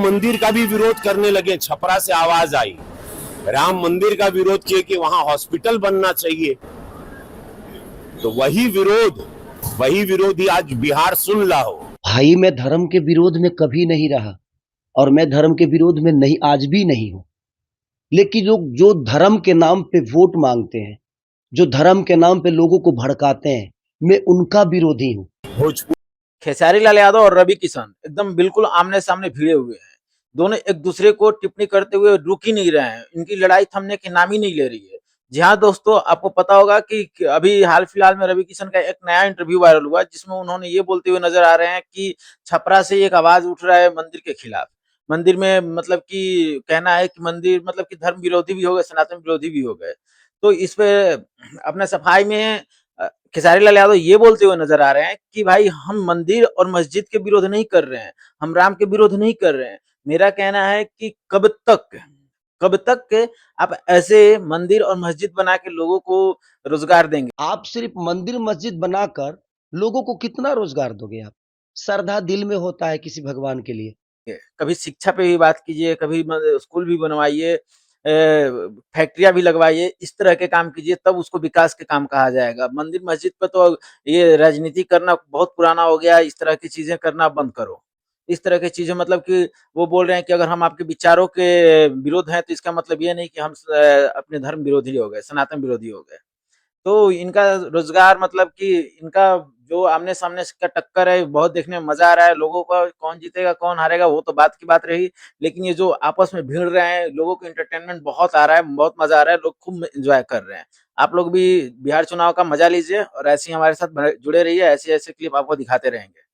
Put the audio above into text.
मंदिर का भी विरोध करने लगे। छपरा से आवाज आई, राम मंदिर का विरोध किए कि वहां हॉस्पिटल बनना चाहिए। तो वही विरोधी आज बिहार सुन रहा हो। भाई मैं धर्म के विरोध में कभी नहीं रहा और मैं धर्म के विरोध में नहीं, आज भी नहीं हूं। लेकिन लोग जो धर्म के नाम पे वोट मांगते हैं, जो धर्म के नाम पे लोगों को भड़काते हैं, मैं उनका विरोधी हूं। भोजपुर खेसारी लाल यादव और रवि किशन एकदम बिल्कुल आमने सामने भिड़े हुए हैं। दोनों एक दूसरे को टिप्पणी करते हुए रुक ही नहीं रहे हैं। इनकी लड़ाई थमने के नाम ही नहीं ले रही है। जी हाँ दोस्तों, आपको पता होगा कि अभी हाल फिलहाल में रवि किशन का एक नया इंटरव्यू वायरल हुआ, जिसमें उन्होंने ये बोलते हुए नजर आ रहे हैं कि छपरा से एक आवाज उठ रहा है मंदिर के खिलाफ। मंदिर में मतलब कि कहना है कि मंदिर मतलब कि धर्म विरोधी भी हो गए, सनातन विरोधी भी हो गए। तो इस पे अपने सफाई में खेसारी लाल यादव ये बोलते हुए नजर आ रहे हैं कि भाई हम मंदिर और मस्जिद के विरोध नहीं कर रहे हैं, हम राम के विरोध नहीं कर रहे हैं। मेरा कहना है कि कब तक आप ऐसे मंदिर और मस्जिद बना के लोगों को रोजगार देंगे। आप सिर्फ मंदिर मस्जिद बनाकर लोगों को कितना रोजगार दोगे? आप श्रद्धा दिल में होता है किसी भगवान के लिए। कभी शिक्षा पे भी बात कीजिए, कभी स्कूल भी बनवाइए, फैक्ट्रियां भी लगवाइए, इस तरह के काम कीजिए, तब उसको विकास के काम कहा जाएगा। मंदिर मस्जिद पे तो ये राजनीति करना बहुत पुराना हो गया। इस तरह की चीजें करना बंद करो। इस तरह की चीजें मतलब कि वो बोल रहे हैं कि अगर हम आपके विचारों के विरोध हैं तो इसका मतलब ये नहीं कि हम अपने धर्म विरोधी हो गए, सनातन विरोधी हो गए। तो इनका रोजगार मतलब कि इनका जो आमने-सामने का टक्कर है, बहुत देखने में मज़ा आ रहा है। लोगों का कौन जीतेगा, कौन हारेगा वो तो बात की बात रही। लेकिन ये जो आपस में भिड़ रहे हैं, लोगों को एंटरटेनमेंट बहुत आ रहा है, बहुत मज़ा आ रहा है, लोग खूब एन्जॉय कर रहे हैं। आप लोग भी बिहार चुनाव का मज़ा लीजिए और ऐसे ही हमारे साथ जुड़े रहिए, ऐसे-ऐसे क्लिप आपको दिखाते रहेंगे।